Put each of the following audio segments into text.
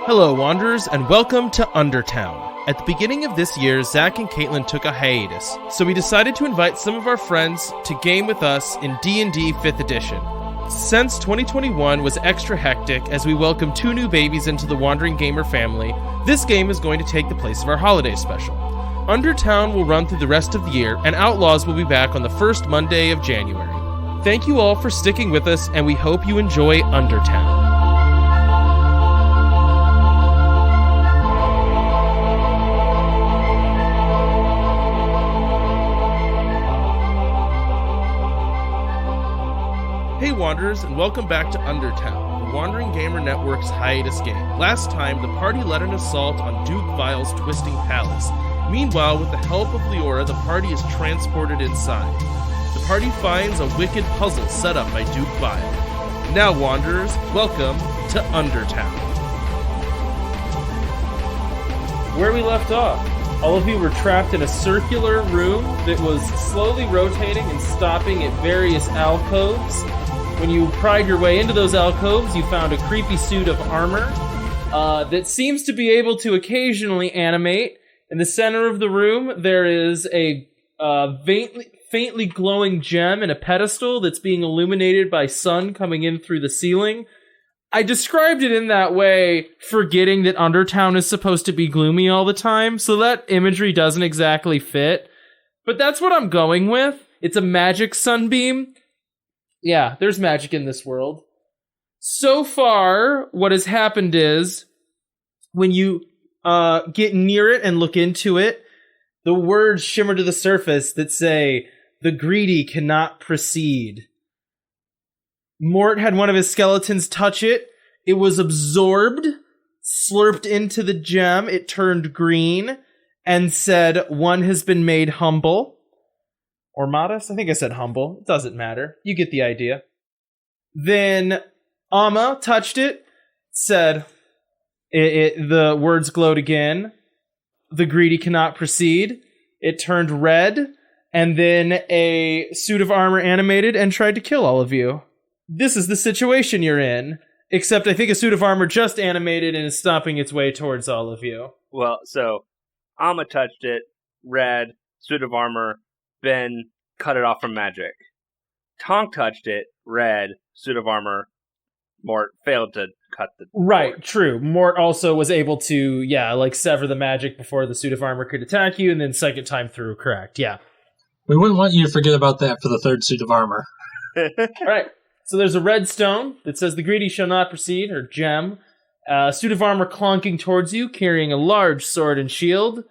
Hello, Wanderers, and welcome to UnderTown. At the beginning of this year, Zach and Caitlin took a hiatus, so we decided to invite some of our friends to game with us in D&D 5th edition. Since 2021 was extra hectic as we welcomed 2 new babies into the Wandering Gamer family, this game is going to take the place of our holiday special. UnderTown will run through the rest of the year, and Outlaws will be back on the first Monday of January. Thank you all for sticking with us, and we hope you enjoy UnderTown. Hey Wanderers, and welcome back to UnderTown, the Wandering Gamer Network's hiatus game. Last time, the party led an assault on Duke Vile's Twisting Palace. Meanwhile, with the help of Leora, the party is transported inside. The party finds a wicked puzzle set up by Duke Vile. Now, Wanderers, welcome to UnderTown. Where we left off, all of you were trapped in a circular room that was slowly rotating and stopping at various alcoves. When you pried your way into those alcoves, you found a creepy suit of armor that seems to be able to occasionally animate. In the center of the room, there is a faintly glowing gem and a pedestal that's being illuminated by sun coming in through the ceiling. I described it in that way, forgetting that UnderTown is supposed to be gloomy all the time, so that imagery doesn't exactly fit. But that's what I'm going with. It's a magic sunbeam. Yeah, there's magic in this world. So far, what has happened is, when you get near it and look into it, the words shimmer to the surface that say, "The greedy cannot proceed." Mort had one of his skeletons touch it. It was absorbed, slurped into the gem. It turned green and said, "One has been made humble." Or modest? I think I said humble. It doesn't matter. You get the idea. Then Amma touched it, said, the words glowed again. "The greedy cannot proceed." It turned red, and then a suit of armor animated and tried to kill all of you. This is the situation you're in. Except I think a suit of armor just animated and is stomping its way towards all of you. Well, so Amma touched it, red, suit of armor, then cut it off from magic. Tonk touched it, red, suit of armor. Mort failed to cut the Right, cord. true. Mort also was able to, sever the magic before the suit of armor could attack you, and then second time through, correct, yeah. We wouldn't want you to forget about that for the third suit of armor. Alright, so there's a red stone that says "The greedy shall not proceed," or gem. Suit of armor clonking towards you, carrying a large sword and shield.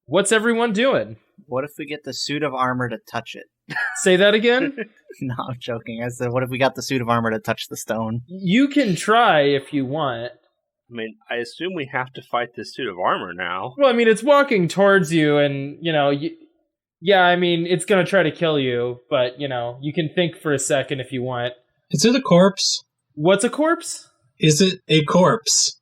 What's everyone doing? What if we get the suit of armor to touch it? Say that again? No, I'm joking. I said, what if we got the suit of armor to touch the stone? You can try if you want. I mean, I assume we have to fight this suit of armor now. Well, I mean, it's walking towards you, and, it's gonna try to kill you, but, you can think for a second if you want. Is it a corpse? What's a corpse? Is it a corpse?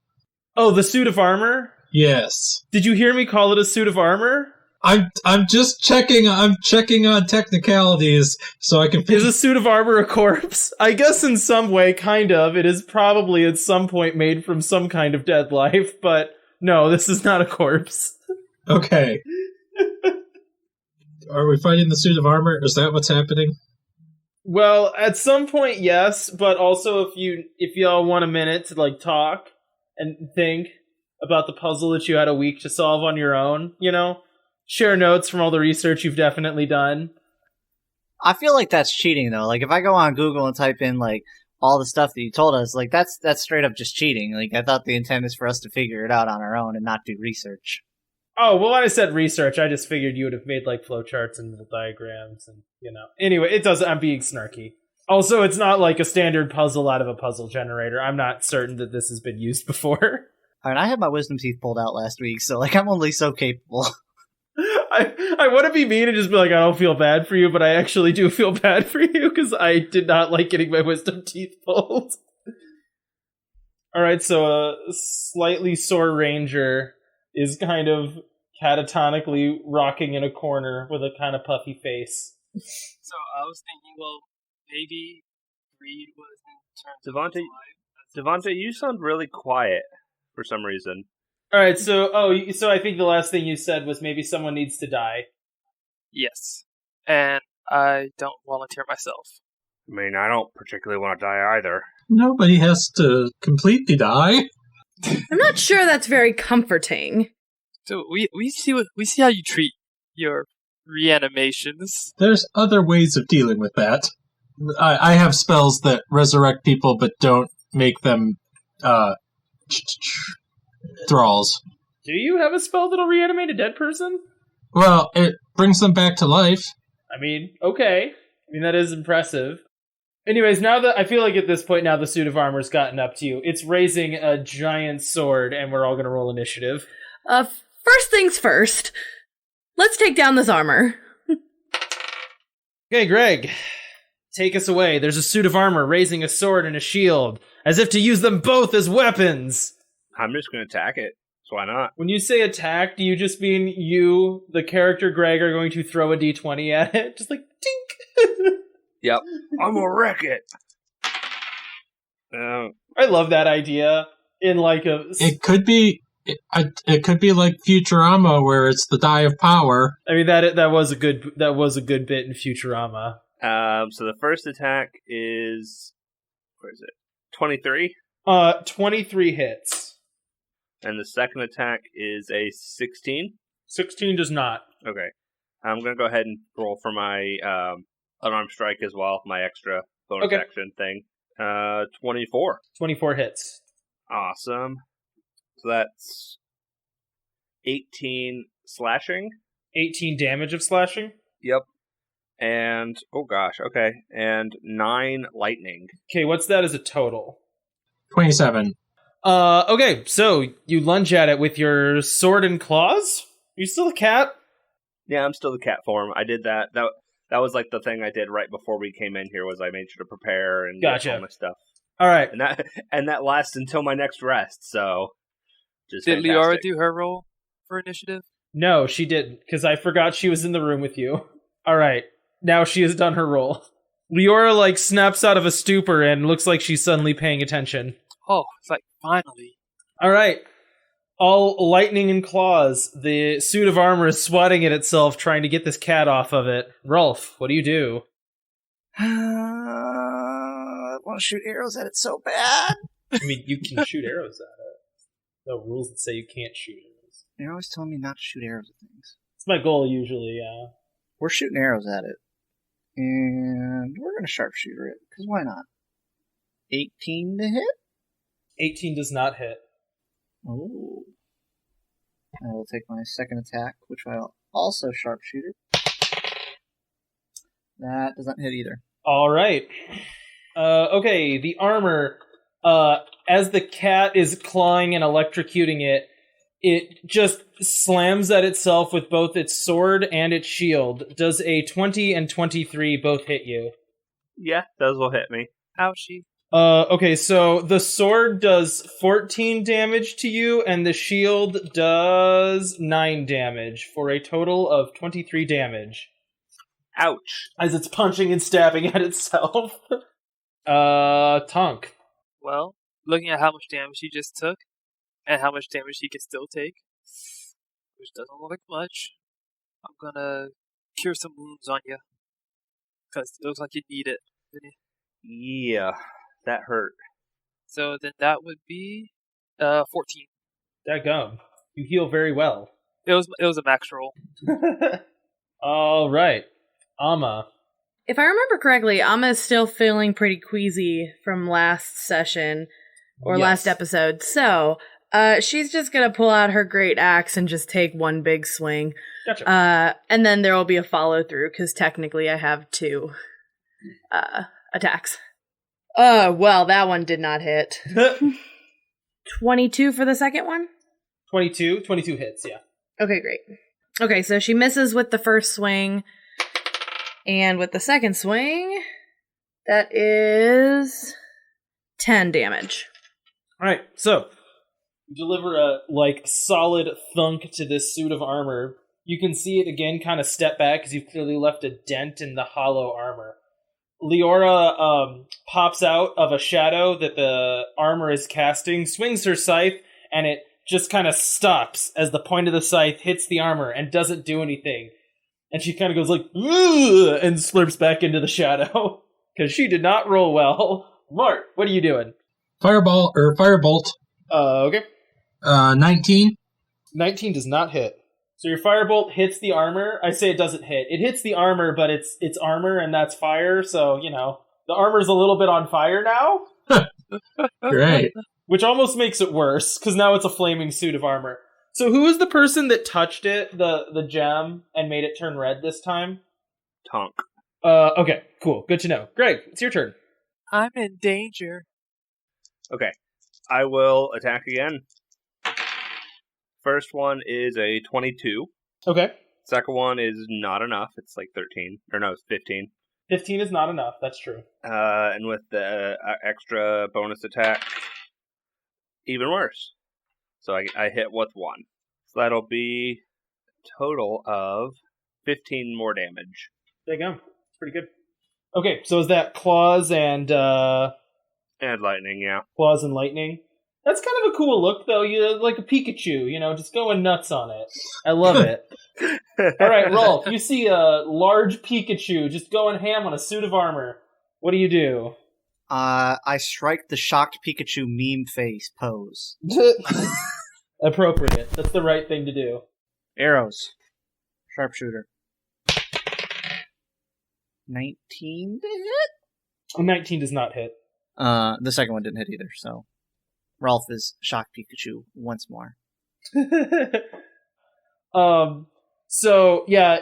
Oh, the suit of armor? Yes. Did you hear me call it a suit of armor? I'm just checking. I'm checking on technicalities so I can. Is a suit of armor a corpse? I guess in some way, kind of. It is probably at some point made from some kind of dead life, but no, this is not a corpse. Okay. Are we fighting the suit of armor? Is that what's happening? Well, at some point, yes, but also if y'all want a minute to talk and think about the puzzle that you had a week to solve on your own, share notes from all the research you've definitely done. I feel like that's cheating, though. If I go on Google and type in, all the stuff that you told us, that's straight up just cheating. I thought the intent is for us to figure it out on our own and not do research. Oh, well, when I said research, I just figured you would have made, flowcharts and little diagrams and, Anyway, it doesn't... I'm being snarky. Also, it's not like a standard puzzle out of a puzzle generator. I'm not certain that this has been used before. I mean, I had my wisdom teeth pulled out last week, so, I'm only so capable. I want to be mean and just be I don't feel bad for you, but I actually do feel bad for you, because I did not like getting my wisdom teeth pulled. Alright, so a slightly sore ranger is kind of catatonically rocking in a corner with a kind of puffy face. So I was thinking, maybe greed was in terms of Devontae, you sound really quiet for some reason. All right, so I think the last thing you said was maybe someone needs to die. Yes. And I don't volunteer myself. I mean, I don't particularly want to die either. Nobody has to completely die. I'm not sure that's very comforting. So we see how you treat your reanimations. There's other ways of dealing with that. I have spells that resurrect people but don't make them thralls. Do you have a spell that'll reanimate a dead person? Well, it brings them back to life. I mean, okay. I mean, that is impressive. Anyways, now that I feel like at this point now the suit of armor's gotten up to you. It's raising a giant sword, and we're all going to roll initiative. First things first. Let's take down this armor. Okay, Greg, take us away. There's a suit of armor raising a sword and a shield, as if to use them both as weapons. I'm just going to attack it. So why not? When you say attack, do you just mean you, the character Greg, are going to throw a d20 at it? Just like, tink! Yep. I'm gonna wreck it. I love that idea. In like a... It could be like Futurama, where it's the die of power. I mean, that was a good bit in Futurama. So the first attack is... Where is it? 23? 23 hits. And the second attack is a 16? 16 does not. Okay. I'm going to go ahead and roll for my unarmed strike as well, my extra bonus action thing. 24. 24 hits. Awesome. So that's 18 slashing. 18 damage of slashing? Yep. And, oh gosh, okay. And 9 lightning. Okay, what's that as a total? 27. Okay, so you lunge at it with your sword and claws? Are you still a cat? Yeah, I'm still the cat form. I did that. That was like the thing I did right before we came in here was I made sure to prepare and get all my stuff. All right. And that lasts until my next rest, so just Did fantastic. Liara do her roll for initiative? No, she didn't, because I forgot she was in the room with you. All right. Now she has done her roll. Liora, snaps out of a stupor and looks like she's suddenly paying attention. Oh, it's like, finally. All right. All lightning and claws. The suit of armor is swatting at itself, trying to get this cat off of it. Rolf, what do you do? I want to shoot arrows at it so bad. I mean, you can shoot arrows at it. No rules that say you can't shoot arrows. They're always telling me not to shoot arrows at things. It's my goal usually, yeah. We're shooting arrows at it. And we're going to sharpshooter it, because why not? 18 to hit? 18 does not hit. Oh. I will take my second attack, which I'll also sharpshooter. That doesn't hit either. All right. Okay, the armor, as the cat is clawing and electrocuting it, it just slams at itself with both its sword and its shield. Does a 20 and 23 both hit you? Yeah, those will hit me. Ouchie. Okay, so the sword does 14 damage to you, and the shield does 9 damage, for a total of 23 damage. Ouch. As it's punching and stabbing at itself. Tonk. Well, looking at how much damage he just took, and how much damage he can still take, which doesn't look like much, I'm gonna cure some wounds on you. Because it looks like you need it, Vinny. Yeah, that hurt. So then that would be 14. Dadgum. You heal very well. It was a max roll. All right. Amma. If I remember correctly, Amma is still feeling pretty queasy from last session, or last episode, so she's just gonna pull out her great axe and just take one big swing. Gotcha. And then there will be a follow-through, because technically I have 2 attacks. Well, that one did not hit. 22 for the second one? 22 hits, yeah. Okay, great. Okay, so she misses with the first swing, and with the second swing, that is 10 damage. All right, so you deliver a solid thunk to this suit of armor. You can see it again kind of step back because you've clearly left a dent in the hollow armor. Liora pops out of a shadow that the armor is casting, swings her scythe, and it just kind of stops as the point of the scythe hits the armor and doesn't do anything. And she kind of goes like, ugh, and slurps back into the shadow. Because she did not roll well. Mart, what are you doing? Firebolt. Okay. 19. 19 does not hit. So your firebolt hits the armor. I say it doesn't hit. It hits the armor, but it's armor and that's fire. So, the armor's a little bit on fire now. Great. Which almost makes it worse, because now it's a flaming suit of armor. So who is the person that touched it, the gem, and made it turn red this time? Tonk. Okay, cool. Good to know. Greg, it's your turn. I'm in danger. Okay. I will attack again. First one is a 22. Okay. Second one is not enough. It's like 13. Or no, it's 15. 15 is not enough. That's true. And with the extra bonus attack, even worse. So I hit with 1. So that'll be a total of 15 more damage. There you go. It's pretty good. Okay, so is that claws and And lightning, yeah. claws and lightning? That's kind of a cool look, though. You like a Pikachu, just going nuts on it. I love it. All right, Rolf, you see a large Pikachu just going ham on a suit of armor. What do you do? I strike the shocked Pikachu meme face pose. Appropriate. That's the right thing to do. Arrows. Sharpshooter. 19 to hit? 19 does not hit. The second one didn't hit either, so Rolf is shocked Pikachu once more. So, yeah,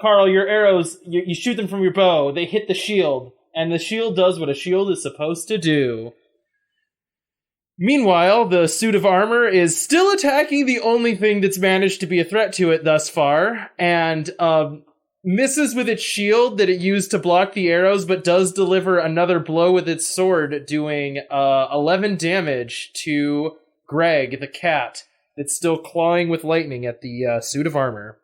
Carl, your arrows, you shoot them from your bow, they hit the shield, and the shield does what a shield is supposed to do. Meanwhile, the suit of armor is still attacking the only thing that's managed to be a threat to it thus far, and misses with its shield that it used to block the arrows, but does deliver another blow with its sword, doing 11 damage to Greg, the cat, that's still clawing with lightning at the suit of armor.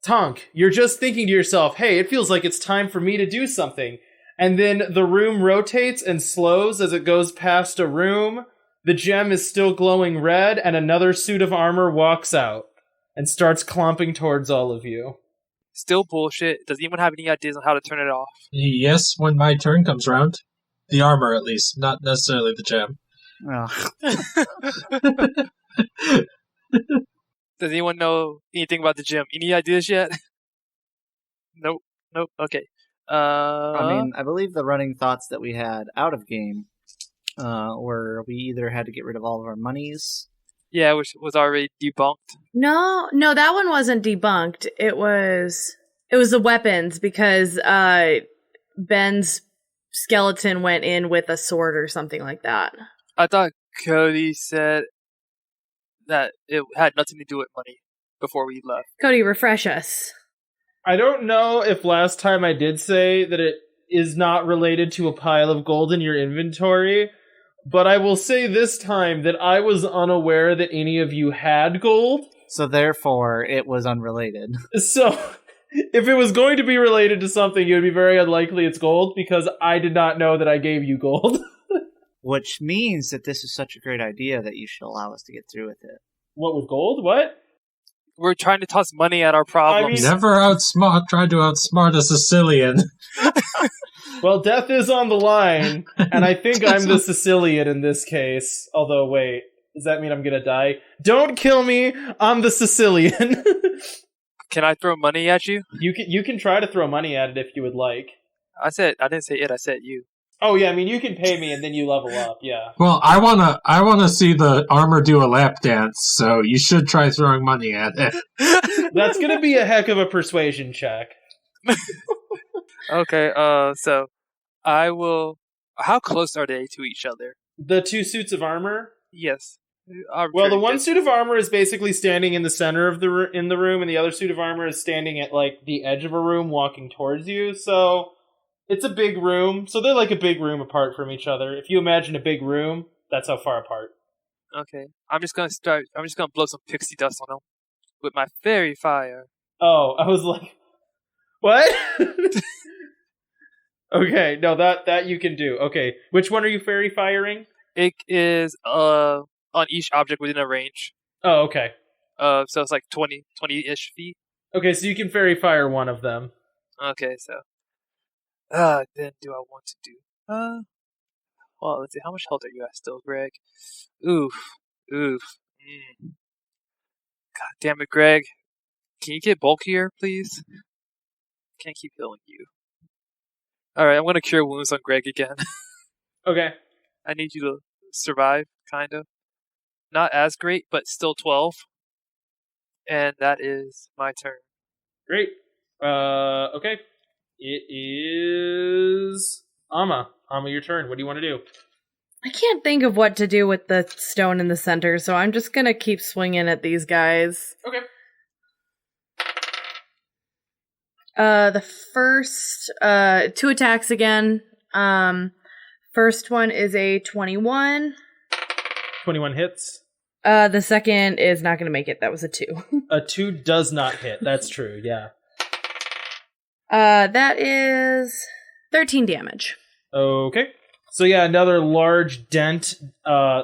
Tonk, you're just thinking to yourself, hey, it feels like it's time for me to do something. And then the room rotates and slows as it goes past a room. The gem is still glowing red, and another suit of armor walks out and starts clomping towards all of you. Still bullshit. Does anyone have any ideas on how to turn it off? Yes, when my turn comes around. The armor, at least, not necessarily the gem. Does anyone know anything about the gym? Any ideas yet? Nope. Okay. I believe the running thoughts that we had out of game were we either had to get rid of all of our monies. Yeah, which was already debunked. No, that one wasn't debunked. It was the weapons, because Ben's skeleton went in with a sword or something like that. I thought Cody said that it had nothing to do with money before we left. Cody, refresh us. I don't know if last time I did say that it is not related to a pile of gold in your inventory, but I will say this time that I was unaware that any of you had gold. So therefore, it was unrelated. So, if it was going to be related to something, it would be very unlikely it's gold, because I did not know that I gave you gold. Which means that this is such a great idea that you should allow us to get through with it. What, with gold? What? We're trying to toss money at our problems. Never try to outsmart a Sicilian. Well, death is on the line, and I think I'm the Sicilian in this case. Although, wait, does that mean I'm gonna die? Don't kill me! I'm the Sicilian. Can I throw money at you? You can try to throw money at it if you would like. I didn't say it, I said you. Oh yeah, I mean you can pay me and then you level up, yeah. Well, I wanna see the armor do a lap dance, so you should try throwing money at it. That's gonna be a heck of a persuasion check. Okay, so I will. How close are they to each other? The two suits of armor? Yes. Well, the one suit of armor is basically standing in the center of the room, and the other suit of armor is standing at like the edge of a room, walking towards you. So it's a big room. So they're like a big room apart from each other. If you imagine a big room, that's how far apart. Okay, I'm just gonna blow some pixie dust on them with my fairy fire. Oh, I was like, what? Okay, no, that you can do. Okay, which one are you fairy firing? It is on each object within a range. Oh, okay. So it's like 20-ish feet. Okay, so you can fairy fire one of them. Okay, so then do I want to do? Well, let's see. How much health are you at still, Greg? Oof. God damn it, Greg. Can you get bulkier, please? Can't keep healing you. Alright, I'm gonna cure wounds on Greg again. Okay. I need you to survive, kind of. Not as great, but still 12. And that is my turn. Great. Okay. It is Amma. Amma, your turn. What do you want to do? I can't think of what to do with the stone in the center, so I'm just gonna keep swinging at these guys. Okay. The first, 2 attacks again. First one is a 21. 21 hits. The second is not gonna make it. That was a 2. A 2 does not hit. That's true, yeah. That is 13 damage. Okay. So yeah, another large dent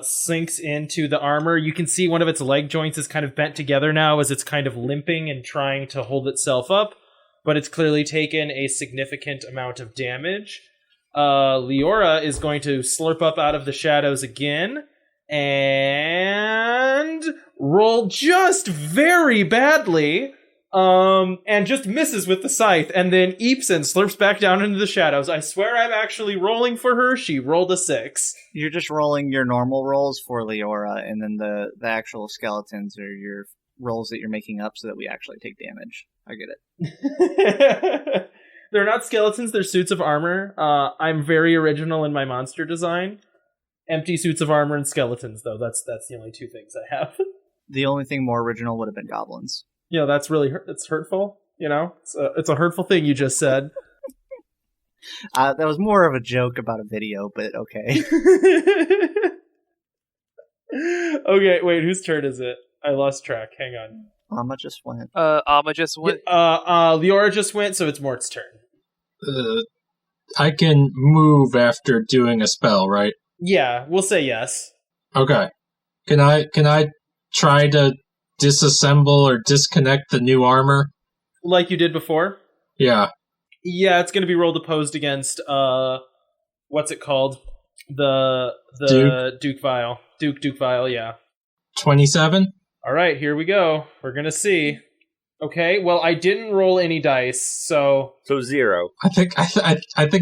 sinks into the armor. You can see one of its leg joints is kind of bent together now as it's kind of limping and trying to hold itself up, but it's clearly taken a significant amount of damage. Leora is going to slurp up out of the shadows again and roll just very badly. And just misses with the scythe, and then eeps and slurps back down into the shadows. I swear I'm actually rolling for her. She rolled a 6. You're just rolling your normal rolls for Leora, and then the actual skeletons are your rolls that you're making up so that we actually take damage. I get it. They're not skeletons, they're suits of armor. I'm very original in my monster design. Empty suits of armor and skeletons, though. That's the only 2 things I have. The only thing more original would have been goblins. You know, that's really it's hurtful. You know, it's a hurtful thing you just said. That was more of a joke about a video, but okay. Okay, wait, whose turn is it? I lost track. Hang on. Amma just went. Amma just went. Leora just went, so it's Mort's turn. I can move after doing a spell, right? Yeah, we'll say yes. Okay. Can I try to disassemble or disconnect the new armor? Like you did before? Yeah. Yeah, it's going to be rolled opposed against, what's it called? The Duke Vial. Duke Vial, yeah. 27? Alright, here we go. We're going to see. Okay, well, I didn't roll any dice, so... So 0. I think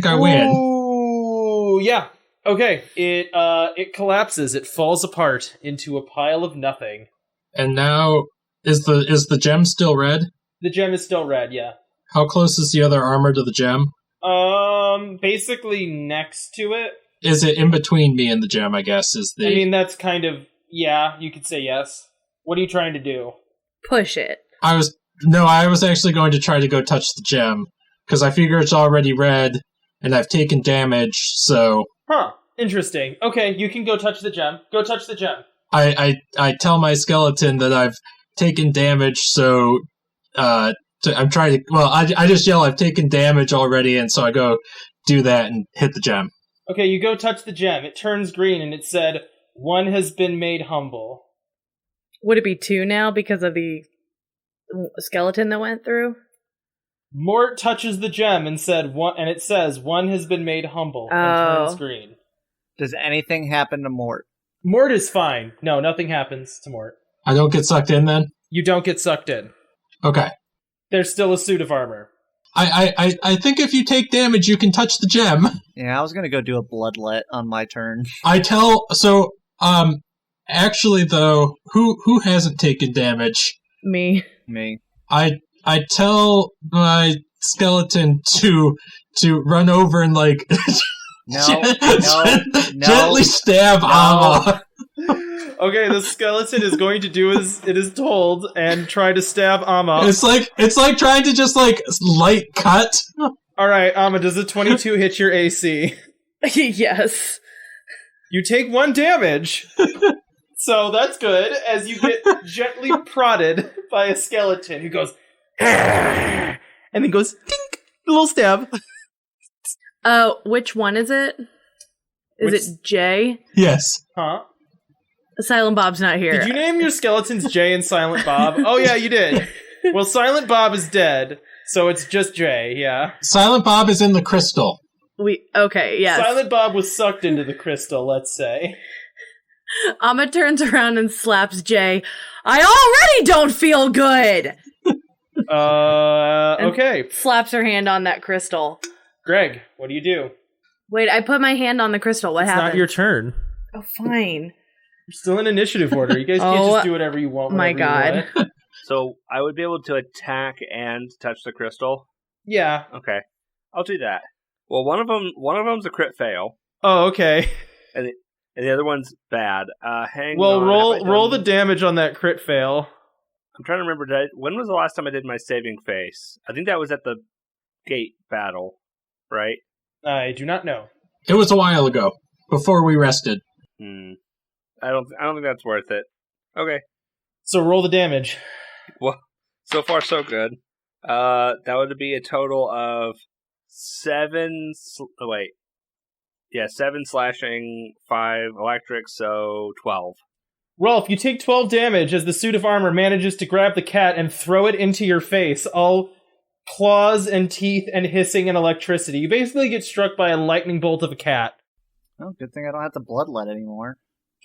I win. Ooh, yeah. Okay, it collapses. It falls apart into a pile of nothing. And now, is the gem still red? The gem is still red, yeah. How close is the other armor to the gem? Basically next to it. Is it in between me and the gem, I guess, is the... I mean, that's kind of... Yeah, you could say yes. What are you trying to do? Push it. I was actually going to try to go touch the gem, because I figure it's already red, and I've taken damage, so... Huh, interesting. Okay, you can go touch the gem. Go touch the gem. I tell my skeleton that I've taken damage, so I'm trying to... Well, I just yell, I've taken damage already, and so I go do that and hit the gem. Okay, you go touch the gem. It turns green, and it said, 1 has been made humble. Would it be 2 now because of the skeleton that went through? Mort touches the gem and it says, 1 has been made humble, and turns green. Does anything happen to Mort? Mort is fine. No, nothing happens to Mort. I don't get sucked in, then? You don't get sucked in. Okay. There's still a suit of armor. I think if you take damage, you can touch the gem. Yeah, I was gonna go do a bloodlet on my turn. Actually, though, who hasn't taken damage? Me. I tell my skeleton to run over and, like, gently stab Amma. Okay, the skeleton is going to do as it is told and try to stab Amma. It's like trying to just, like, light cut. Alright, Amma, does a 22 hit your AC? Yes. You take 1 damage. So that's good, as you get gently prodded by a skeleton who goes, and then goes, dink, a little stab. Which one is it? Is it J? Yes. Huh? Silent Bob's not here. Did you name your skeletons Jay and Silent Bob? Oh, yeah, you did. Well, Silent Bob is dead, so it's just Jay, yeah. Silent Bob is in the crystal. Okay, yes. Silent Bob was sucked into the crystal, let's say. Amma turns around and slaps Jay. I already don't feel good! Okay. Slaps her hand on that crystal. Greg, what do you do? Wait, I put my hand on the crystal. What happened? It's not your turn. Oh, fine. You're still in initiative order. You guys can't just do whatever you want. My God. You want. So I would be able to attack and touch the crystal? Yeah. Okay. I'll do that. Well, one of them's a crit fail. Oh, okay. And the other one's bad. Hang well, on. roll the damage on that crit fail. I'm trying to remember, when was the last time I did my saving face? I think that was at the gate battle, right? I do not know. It was a while ago, before we rested. I don't think that's worth it. Okay. So roll the damage. Well, so far so good. That would be a total of 7 slashing, 5 electric, so 12. Rolf, you take 12 damage as the suit of armor manages to grab the cat and throw it into your face, all claws and teeth and hissing and electricity. You basically get struck by a lightning bolt of a cat. Oh, good thing I don't have to bloodlet anymore.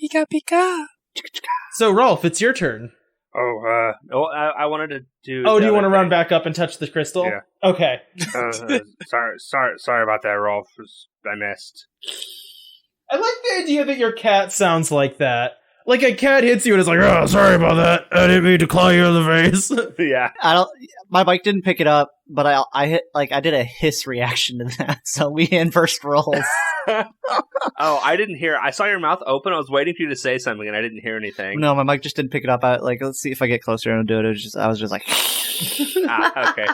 Pika pika. So, Rolf, it's your turn. I wanted to do... Oh, do you want to run back up and touch the crystal? Yeah. Okay. Sorry about that, Rolf. I missed. I like the idea that your cat sounds like that. Like a cat hits you and it's like, oh, sorry about that. I didn't mean to claw you in the face. Yeah. My bike didn't pick it up, but I did a hiss reaction to that, so we inversed roles. Oh, I didn't hear. I saw your mouth open. I was waiting for you to say something, and I didn't hear anything. No, my mic just didn't pick it up. Let's see if I get closer and do it. I was just like, okay.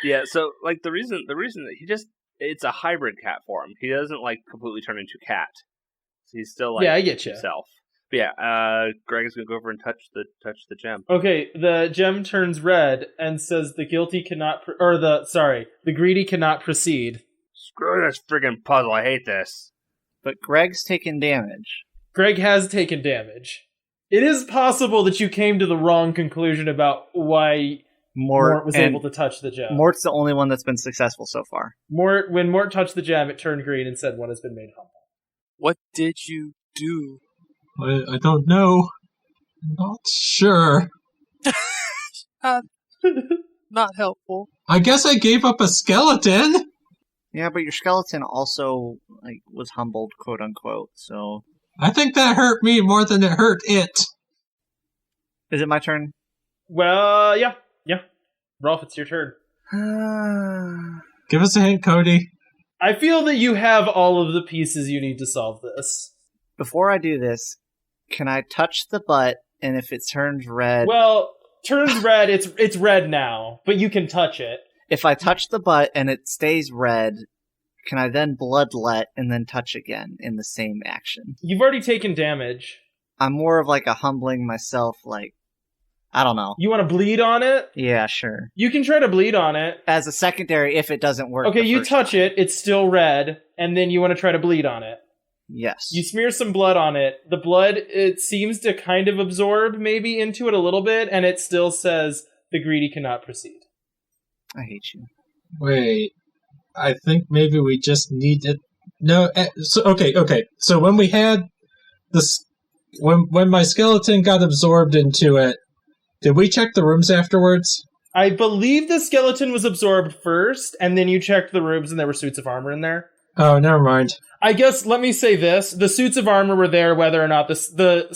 Yeah. So, like the reason that it's a hybrid cat form. He doesn't completely turn into cat. So he's still I get you. himself. But yeah. Greg is gonna go over and touch the gem. Okay. The gem turns red and says the greedy cannot proceed. Screw this friggin' puzzle. I hate this. But Greg's taken damage. Greg has taken damage. It is possible that you came to the wrong conclusion about why Mort was able to touch the gem. Mort's the only one that's been successful so far. When Mort touched the gem, it turned green and said one has been made humble. What did you do? I don't know. I'm not sure. Not helpful. I guess I gave up a skeleton. Yeah, but your skeleton also was humbled, quote unquote. So I think that hurt me more than it hurt it. Is it my turn? Well, yeah. Rolf, it's your turn. Give us a hint, Cody. I feel that you have all of the pieces you need to solve this. Before I do this, can I touch the butt? And if it turns red, well, turns red. It's red now, but you can touch it. If I touch the butt and it stays red, can I then bloodlet and then touch again in the same action? You've already taken damage. I'm more of a humbling myself, I don't know. You want to bleed on it? Yeah, sure. You can try to bleed on it. As a secondary if it doesn't work. Okay, you touch it, it's still red, and then you want to try to bleed on it. Yes. You smear some blood on it. The blood, it seems to kind of absorb maybe into it a little bit, and it still says, the greedy cannot proceed. I hate you. Wait, I think maybe we just needed... No, okay. So when we had this... When my skeleton got absorbed into it, did we check the rooms afterwards? I believe the skeleton was absorbed first, and then you checked the rooms and there were suits of armor in there. Oh, never mind. I guess, let me say this. The suits of armor were there whether or not the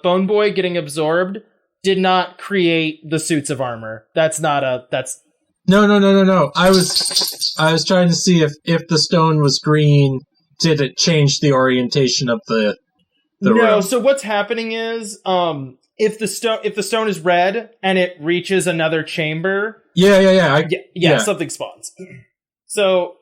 bone boy getting absorbed did not create the suits of armor. No. I was trying to see if the stone was green, did it change the orientation of the room? No, so what's happening is, if the stone is red and it reaches another chamber. Yeah. Something spawns. So,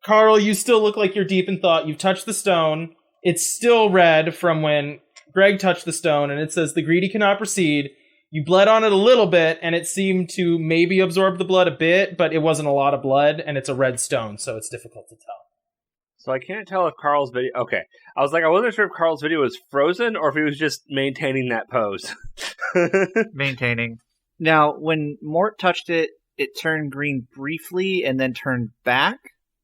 Carl, you still look like you're deep in thought. You've touched the stone. It's still red from when Greg touched the stone, and it says the greedy cannot proceed. You bled on it a little bit, and it seemed to maybe absorb the blood a bit, but it wasn't a lot of blood, and it's a red stone, so it's difficult to tell. So I can't tell if Carl's video... Okay. I was like, I wasn't sure if Carl's video was frozen or if he was just maintaining that pose. Maintaining. Now, when Mort touched it, it turned green briefly and then turned back?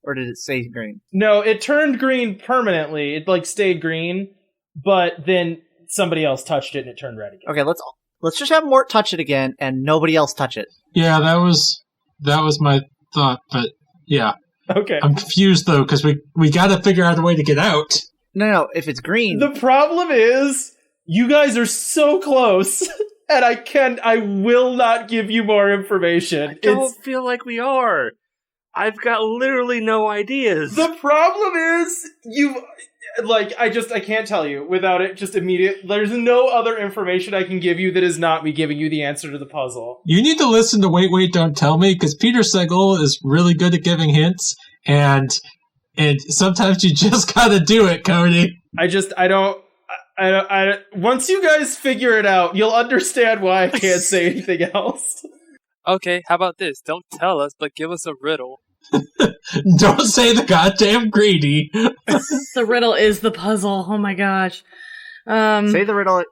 Or did it stay green? No, it turned green permanently. It, stayed green, but then somebody else touched it and it turned red again. Okay, let's just have Mort touch it again and nobody else touch it. Yeah, that was my thought, but yeah. Okay. I'm confused, though, because we gotta figure out a way to get out. No, if it's green... The problem is, you guys are so close, and I will not give you more information. I don't feel like we are. I've got literally no ideas. The problem is, I can't tell you without it just immediate. There's no other information I can give you that is not me giving you the answer to the puzzle. You need to listen to Wait, Wait, Don't Tell Me, because Peter Segal is really good at giving hints, and sometimes you just gotta do it, Cody. Once you guys figure it out, you'll understand why I can't say anything else. Okay, how about this? Don't tell us, but give us a riddle. Don't say the goddamn greedy. The riddle is the puzzle. Oh my gosh. Say the riddle.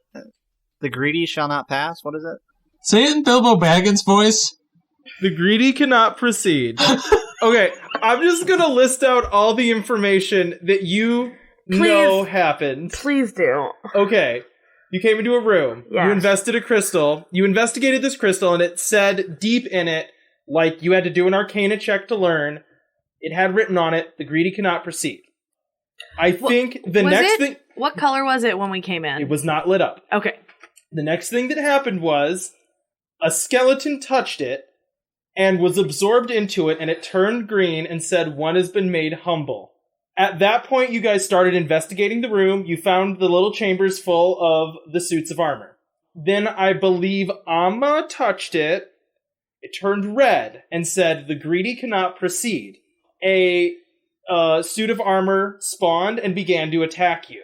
The greedy shall not pass. What is it? Say it in Bilbo Baggins' voice. The greedy cannot proceed. Okay, I'm just gonna list out all the information that you know happened. Please do. Okay. You came into a room. Yes. You invested a crystal. You investigated this crystal, and it said deep in it, like you had to do an arcana check to learn. It had written on it, the greedy cannot proceed. I think the next thing... What color was it when we came in? It was not lit up. Okay. The next thing that happened was a skeleton touched it and was absorbed into it, and it turned green and said, "One has been made humble." At that point, you guys started investigating the room. You found the little chambers full of the suits of armor. Then I believe Amma touched it. It turned red and said, "The greedy cannot proceed." A suit of armor spawned and began to attack you.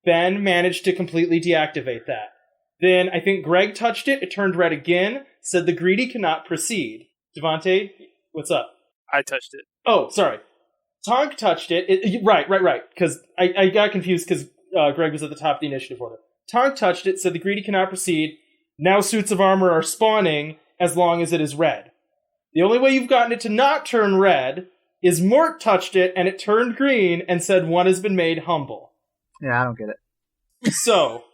Ben managed to completely deactivate that. Then I think Greg touched it. It turned red again, said, "The greedy cannot proceed." Devontae, what's up? I touched it. Oh, sorry. Tonk touched it. Right. Because I got confused because Greg was at the top of the initiative order. Tonk touched it, said the greedy cannot proceed. Now suits of armor are spawning as long as it is red. The only way you've gotten it to not turn red is Mort touched it and it turned green and said, "One has been made humble." Yeah, I don't get it. So,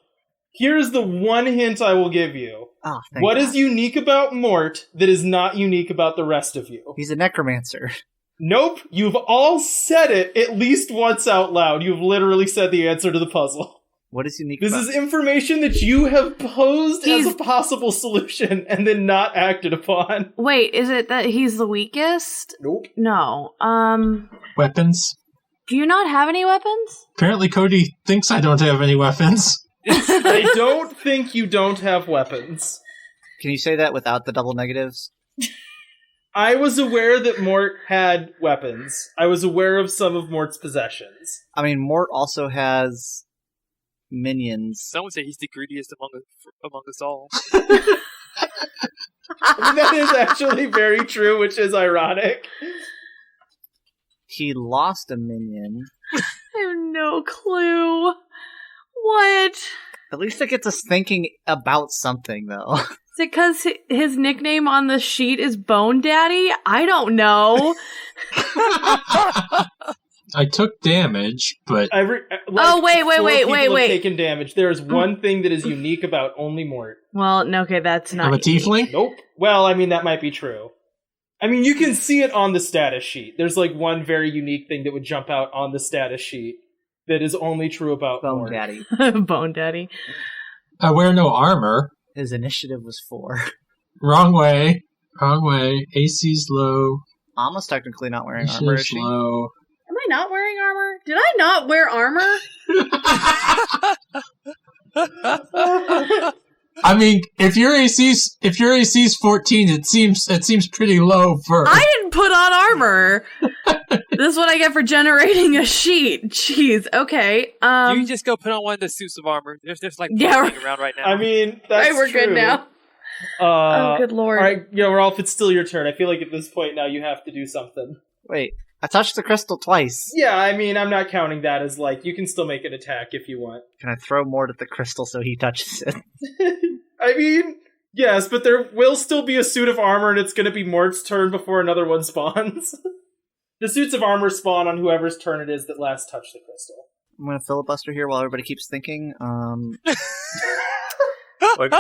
here's the one hint I will give you. Oh, what is unique about Mort that is not unique about the rest of you? He's a necromancer. Nope, you've all said it at least once out loud. You've literally said the answer to the puzzle. What is unique This about is information that you have posed as a possible solution and then not acted upon. Wait, is it that he's the weakest? Nope. No. Weapons? Do you not have any weapons? Apparently Cody thinks I don't have any weapons. I don't think you don't have weapons. Can you say that without the double negatives? I was aware that Mort had weapons. I was aware of some of Mort's possessions. I mean, Mort also has minions. Some would say he's the greediest among us all. That is actually very true, which is ironic. He lost a minion. I have no clue. What? At least it gets us thinking about something, though. Is it because his nickname on the sheet is Bone Daddy? I don't know. I took damage, but... wait. Taken damage. There is one thing that is unique about only Mort. Well, okay, that's not I'm a tiefling? Nope. Well, I mean, that might be true. I mean, you can see it on the status sheet. There's like one very unique thing that would jump out on the status sheet that is only true about Bone Mort. Daddy. Bone Daddy. I wear no armor. His initiative was 4. Wrong way. AC's low. Almost technically not wearing armor, is she? Low. Am I not wearing armor? Did I not wear armor? I mean, if your AC's 14, it seems pretty low for... I didn't put on armor. This is what I get for generating a sheet. Jeez. Okay. You can just go put on one of the suits of armor. There's like right. around right now. I mean, that's we're true. good now. Oh, good lord. All right, Rolf, it's still your turn. I feel like at this point now you have to do something. Wait, I touched the crystal twice. Yeah, I mean, I'm not counting that as, like, you can still make an attack if you want. Can I throw Mort at the crystal so he touches it? I mean, yes, but there will still be a suit of armor, and it's going to be Mort's turn before another one spawns. The suits of armor spawn on whoever's turn it is that last touched the crystal. I'm gonna filibuster here while everybody keeps thinking. Like,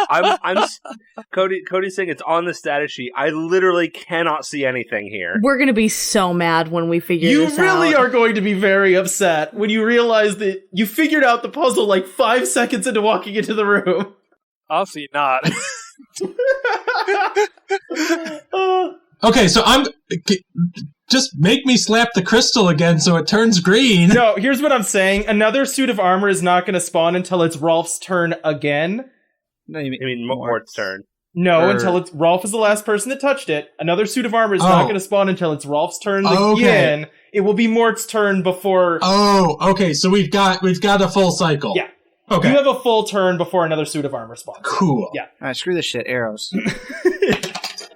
Cody's saying it's on the status sheet. I literally cannot see anything here. We're gonna be so mad when we figure You this out. really are going to be very upset when you realize that you figured out the puzzle like 5 seconds into walking into the room. Obviously not. Okay, so just make me slap the crystal again so it turns green. No, here's what I'm saying. Another suit of armor is not going to spawn until it's Rolf's turn again. No, you I mean, Mort's turn. No, until it's Rolf is the last person that touched it. Another suit of armor is not going to spawn until it's Rolf's turn again. It will be Mort's turn before. Oh, okay. So we've got a full cycle. Yeah. Okay. You have a full turn before another suit of armor spawns. Cool. Yeah. Alright, screw this shit. Arrows.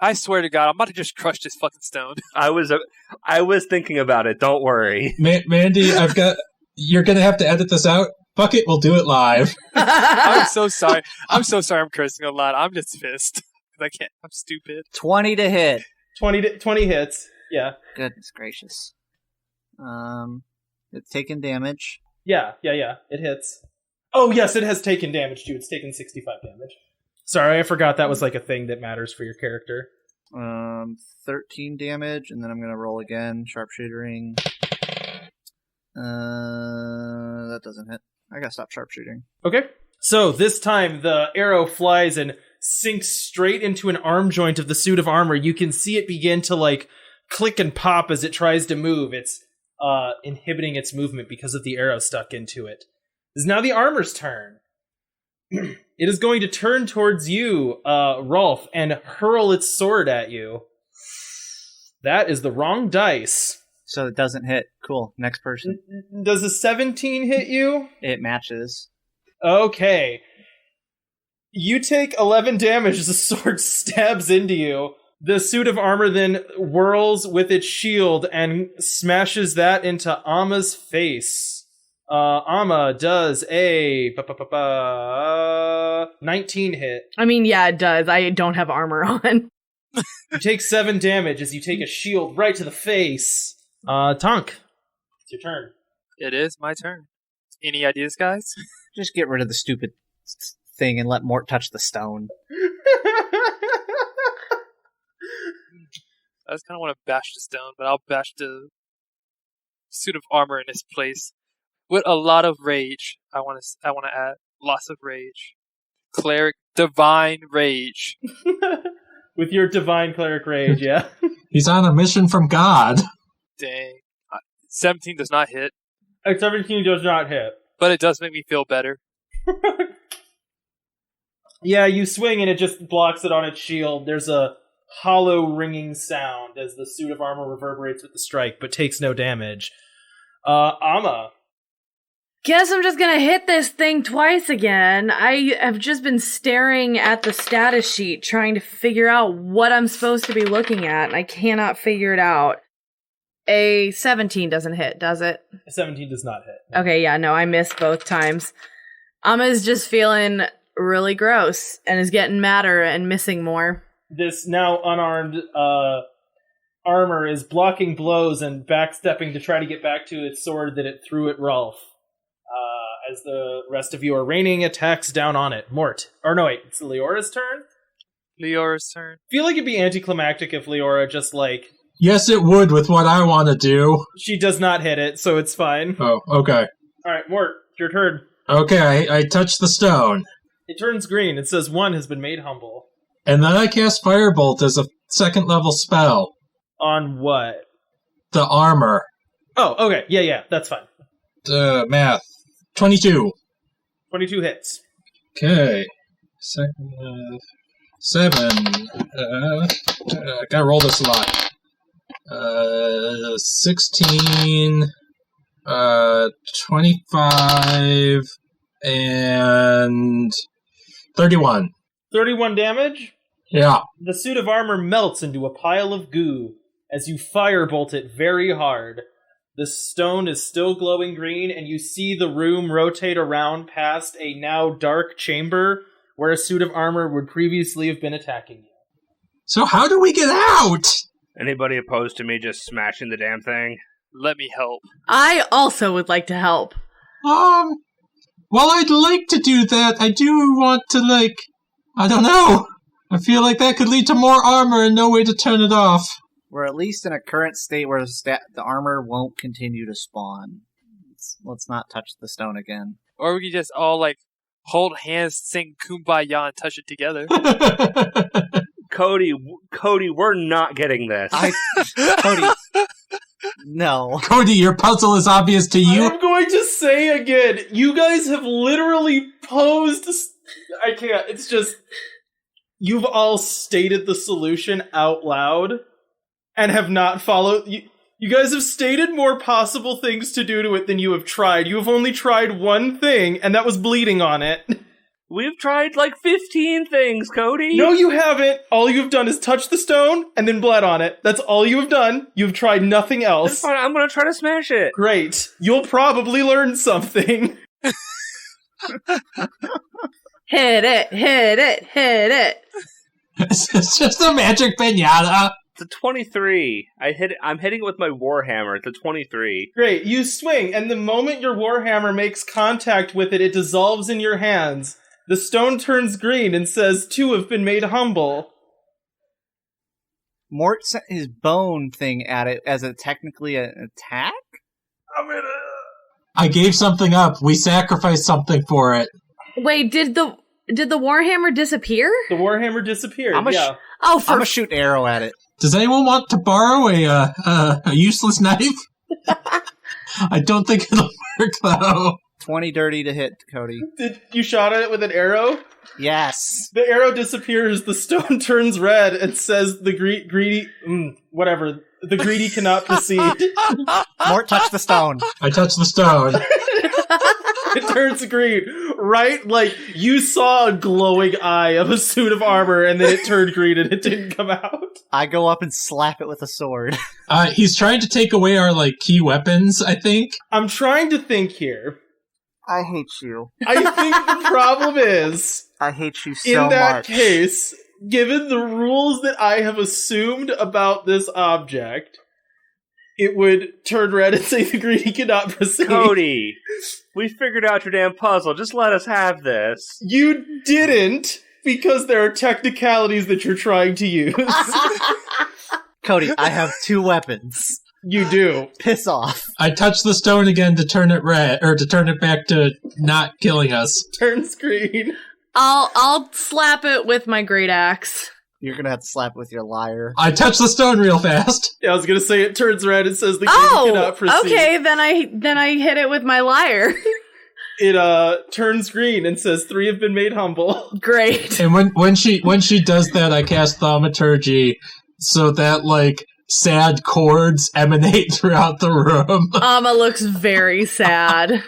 I swear to God, I'm about to just crush this fucking stone. I was thinking about it. Don't worry. Mandy, you're gonna have to edit this out. Fuck it, we'll do it live. I'm so sorry. I'm so sorry I'm cursing a lot. I'm just pissed. I can't. I'm stupid. 20 to hit. 20 hits. Yeah. Goodness gracious. It's taken damage. Yeah. It hits. Oh, yes, it has taken damage, too. It's taken 65 damage. Sorry, I forgot that was like a thing that matters for your character. 13 damage, and then I'm gonna roll again. Sharpshooting. That doesn't hit. I gotta stop sharpshooting. Okay. So this time the arrow flies and sinks straight into an arm joint of the suit of armor. You can see it begin to like click and pop as it tries to move. It's inhibiting its movement because of the arrow stuck into it. It is now the armor's turn. It is going to turn towards you, Rolf, and hurl its sword at you. That is the wrong dice. So it doesn't hit. Cool. Next person. Does a 17 hit you? It matches. Okay. You take 11 damage as the sword stabs into you. The suit of armor then whirls with its shield and smashes that into Amma's face. Amma does a 19 hit. I mean, yeah, it does. I don't have armor on. You take 7 damage as you take a shield right to the face. Tonk, it's your turn. It is my turn. Any ideas, guys? Just get rid of the stupid thing and let Mort touch the stone. I just kind of want to bash the stone, but I'll bash the suit of armor in its place with a lot of rage. I want to add lots of rage. Cleric divine rage. With your divine cleric rage, yeah. He's on a mission from God. Dang. 17 does not hit, 17 does not hit. but it does make me feel better. Yeah, you swing and it just blocks it on its shield. There's a hollow ringing sound as the suit of armor reverberates with the strike, but takes no damage. Amma. Guess I'm just gonna hit this thing twice again. I have just been staring at the status sheet trying to figure out what I'm supposed to be looking at, and I cannot figure it out. A 17 doesn't hit, does it? 17 does not hit. Okay, yeah, no, I missed both times. Amma's just feeling really gross and is getting madder and missing more. This now unarmed armor is blocking blows and backstepping to try to get back to its sword that it threw at Rolf. As the rest of you are raining attacks down on it. Mort. Or no, wait, it's Leora's turn? Leora's turn. I feel like it'd be anticlimactic if Leora just, like... Yes, it would with what I want to do. She does not hit it, so it's fine. Oh, okay. Alright, Mort, it's your turn. Okay, I touch the stone. It turns green. It says 1 has been made humble. And then I cast Firebolt as a second level spell. On what? The armor. Oh, okay. Yeah, that's fine. Math. 22. 22 hits. Okay. Second, 7. Gotta roll this a lot. 16, 25, and 31. 31 damage? Yeah. The suit of armor melts into a pile of goo as you firebolt it very hard. The stone is still glowing green, and you see the room rotate around past a now dark chamber where a suit of armor would previously have been attacking you. So how do we get out? Anybody opposed to me just smashing the damn thing? Let me help. I also would like to help. Well, I'd like to do that. I do want to, I don't know. I feel like that could lead to more armor and no way to turn it off. We're at least in a current state where the armor won't continue to spawn. Let's not touch the stone again. Or we could just all, hold hands, sing Kumbaya, and touch it together. Cody, we're not getting this. Cody, no. Cody, your puzzle is obvious to you. I'm going to say again, you guys have literally posed... I can't, it's just... You've all stated the solution out loud and have not followed... You guys have stated more possible things to do to it than you have tried. You have only tried one thing, and that was bleeding on it. We've tried 15 things, Cody. No, you haven't. All you've done is touch the stone and then bled on it. That's all you have done. You've tried nothing else. That's fine. I'm going to try to smash it. Great. You'll probably learn something. Hit it, hit it, hit it. It's just a magic pinata. It's a 23. I'm hitting it with my Warhammer. It's a 23. Great. You swing, and the moment your Warhammer makes contact with it, it dissolves in your hands. The stone turns green and says, 2 have been made humble. Mort sent his bone thing at it as technically an attack? I gave something up. We sacrificed something for it. Wait, did the Warhammer disappear? The Warhammer disappeared, I'm gonna shoot an arrow at it. Does anyone want to borrow a useless knife? I don't think it'll work, though. 20 dirty to hit, Cody. Did you shot at it with an arrow? Yes. The arrow disappears, the stone turns red, and says the greedy... whatever. The greedy cannot proceed. Mort, touch the stone. I touched the stone. It turns green. Right? You saw a glowing eye of a suit of armor, and then it turned green, and it didn't come out. I go up and slap it with a sword. He's trying to take away our, key weapons, I think. I'm trying to think here. I hate you. I think the problem is... I hate you so in that much. case, given the rules that I have assumed about this object, it would turn red and say the greedy cannot proceed. Cody, we figured out your damn puzzle. Just let us have this. You didn't, because there are technicalities that you're trying to use. Cody, I have 2 weapons. You do. Piss off. I touched the stone again to turn it red, or to turn it back to not killing us. Turns green. I'll slap it with my great axe. You're gonna have to slap it with your liar. I touched the stone real fast. Yeah, I was gonna say it turns red and says the greedy cannot proceed. Okay, then I hit it with my lyre. It turns green and says 3 have been made humble. Great. And when she does that, I cast Thaumaturgy so that sad chords emanate throughout the room. Amma looks very sad.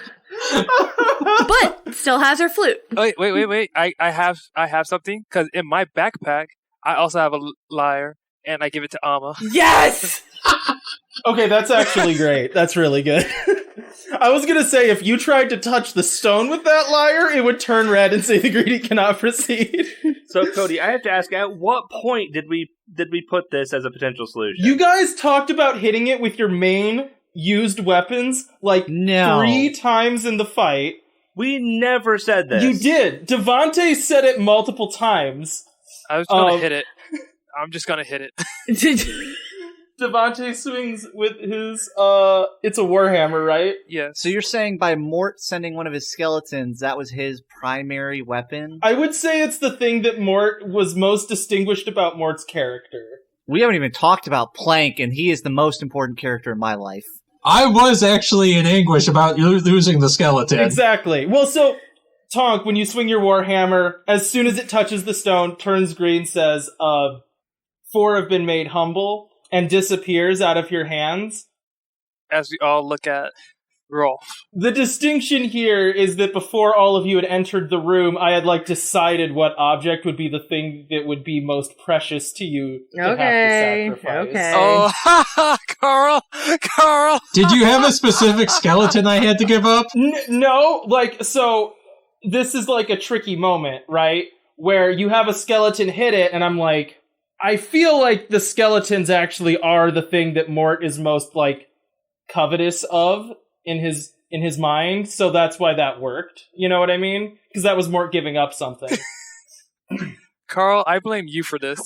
But still has her flute. Wait. I have something, because in my backpack, I also have a lyre, and I give it to Amma. Yes! Okay, that's actually great. That's really good. I was gonna say, if you tried to touch the stone with that lyre, it would turn red and say the greedy cannot proceed. So, Cody, I have to ask, at what point did we put this as a potential solution? You guys talked about hitting it with your main used weapons, No. 3 times in the fight. We never said this. You did. Devante said it multiple times. I was gonna hit it. I'm just gonna hit it. Devante swings with his, it's a Warhammer, right? Yes. So you're saying by Mort sending one of his skeletons, that was his primary weapon? I would say it's the thing that Mort was most distinguished about Mort's character. We haven't even talked about Plank, and he is the most important character in my life. I was actually in anguish about losing the skeleton. Exactly. Well, so, Tonk, when you swing your Warhammer, as soon as it touches the stone, turns green, says, 4 have been made humble, and disappears out of your hands. As we all look at Rolf. The distinction here is that before all of you had entered the room, I had decided what object would be the thing that would be most precious to you to have to sacrifice. Okay. Oh, Carl! Did you have a specific skeleton I had to give up? No, so this is a tricky moment, right? Where you have a skeleton hit it, and I'm like, I feel like the skeletons actually are the thing that Mort is most covetous of in his mind, so that's why that worked. You know what I mean? Because that was Mort giving up something. Carl, I blame you for this.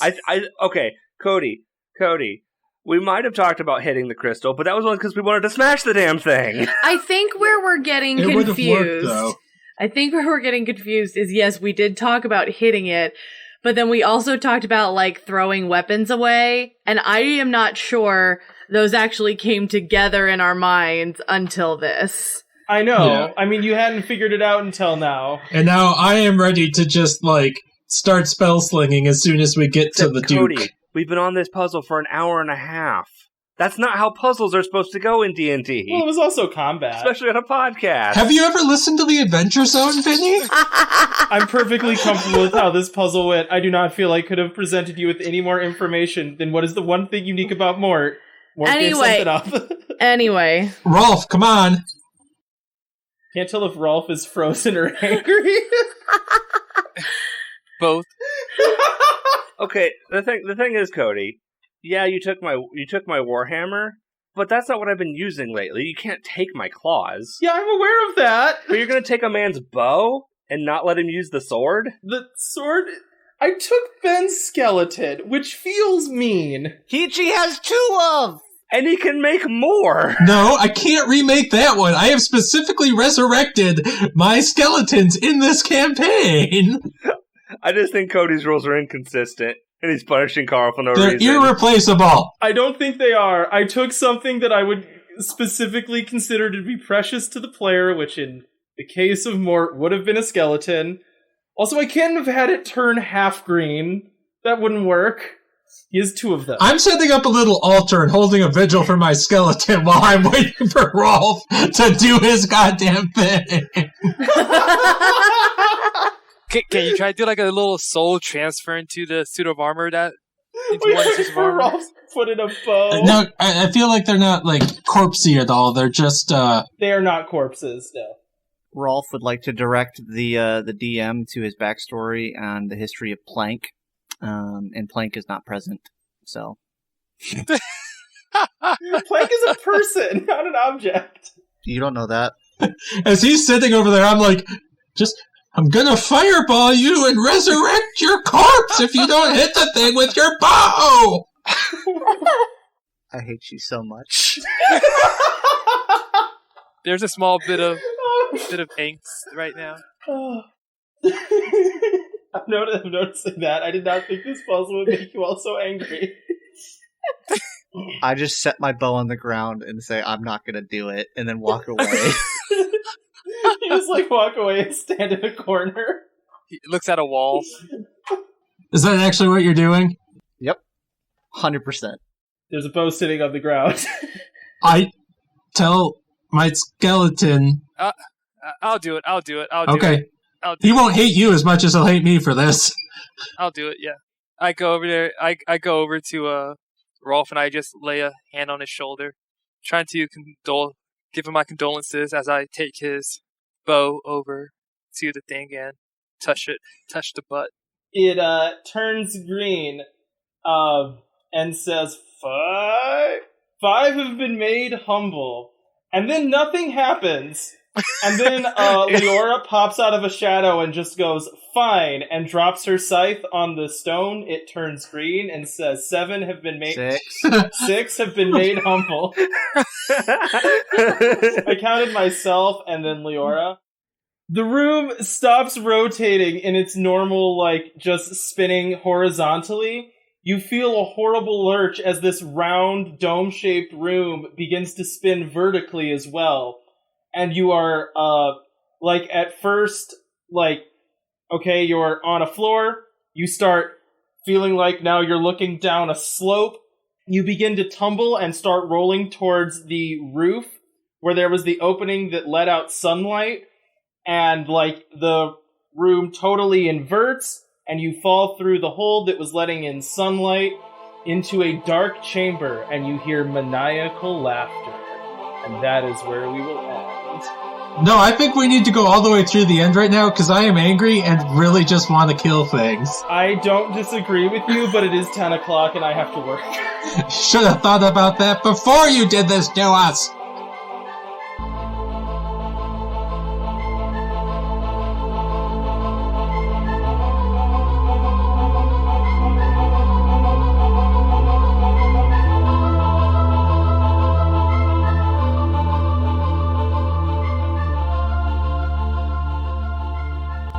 Okay, Cody, we might have talked about hitting the crystal, but that was only because we wanted to smash the damn thing. I think where we're getting It would have confused. worked, though. I think where we're getting confused is, yes, we did talk about hitting it, but then we also talked about throwing weapons away, and I am not sure those actually came together in our minds until this. I know. Yeah. I mean, you hadn't figured it out until now. And now I am ready to just, start spell slinging as soon as we get to the Cody, Duke. we've been on this puzzle for an hour and a half. That's not how puzzles are supposed to go in D&D. Well, it was also combat. Especially on a podcast. Have you ever listened to the Adventure Zone, Vinny? I'm perfectly comfortable with how this puzzle went. I do not feel I could have presented you with any more information than what is the one thing unique about Mort. Mort gave Anyway. something up. Anyway. Rolf, come on. Can't tell if Rolf is frozen or angry. Both. Okay, the thing is, Cody, yeah, you took my warhammer, but that's not what I've been using lately. You can't take my claws. Yeah, I'm aware of that. But you're gonna take a man's bow and not let him use the sword? The sword... I took Ben's skeleton, which feels mean. Hichi has 2 of! And he can make more! No, I can't remake that one. I have specifically resurrected my skeletons in this campaign. I just think Cody's rules are inconsistent, and he's punishing Carl for no They're reason. irreplaceable. I don't think they are. I took something that I would specifically consider to be precious to the player, which in the case of Mort would have been a skeleton. Also, I can't have had it turn half green. That wouldn't work. He has 2 of them. I'm setting up a little altar and holding a vigil for my skeleton while I'm waiting for Rolf to do his goddamn thing. Can you try to do a little soul transfer into the suit of armor into We're one suit waiting of for armor? Rolf to put in a bow. No, I feel like they're not, corpsey at all. They're just, They are not corpses, no. Rolf would like to direct the DM to his backstory on the history of Plank, and Plank is not present, so... Plank is a person, not an object. You don't know that. as he's sitting over there, I'm like, I'm gonna fireball you and resurrect your corpse if you don't hit the thing with your bow! I hate you so much. There's a small bit of angst right now. I'm noticing that. I did not think this puzzle would make you all so angry. I just set my bow on the ground and say, I'm not gonna do it, and then walk away. You just walk away and stand in a corner. He looks at a wall. Is that actually what you're doing? Yep. 100%. There's a bow sitting on the ground. I tell my skeleton... I'll do it. Okay. He won't hate you as much as he'll hate me for this. I'll do it, yeah. I go over there. I go over to Rolf and I just lay a hand on his shoulder, trying to give him my condolences as I take his bow over to the thing and touch the butt. It turns green and says, 5 have been made humble. And then nothing happens. And then Leora pops out of a shadow and just goes, fine, and drops her scythe on the stone. It turns green and says, 7 have been made... 6 have been made humble. I counted myself and then Leora. The room stops rotating in its normal, just spinning horizontally. You feel a horrible lurch as this round, dome-shaped room begins to spin vertically as well. And you are, at first, okay, you're on a floor. You start feeling like now you're looking down a slope. You begin to tumble and start rolling towards the roof, where there was the opening that let out sunlight, and like the room totally inverts, and you fall through the hole that was letting in sunlight into a dark chamber, and you hear maniacal laughter. And that is where we will end. No, I think we need to go all the way through the end right now, because I am angry and really just want to kill things. I don't disagree with you, but it is 10 o'clock and I have to work. Should have thought about that before you did this to us!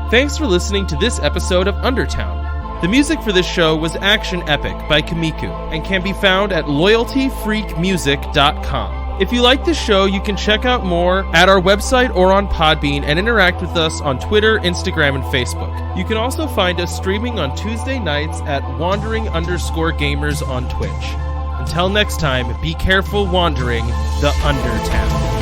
Thanks for listening to this episode of UnderTown. The music for this show was Action Epic by Komiku and can be found at loyaltyfreakmusic.com. If you like this show, you can check out more at our website or on Podbean and interact with us on Twitter, Instagram, and Facebook. You can also find us streaming on Tuesday nights at wandering_gamers on Twitch. Until next time, be careful wandering the UnderTown.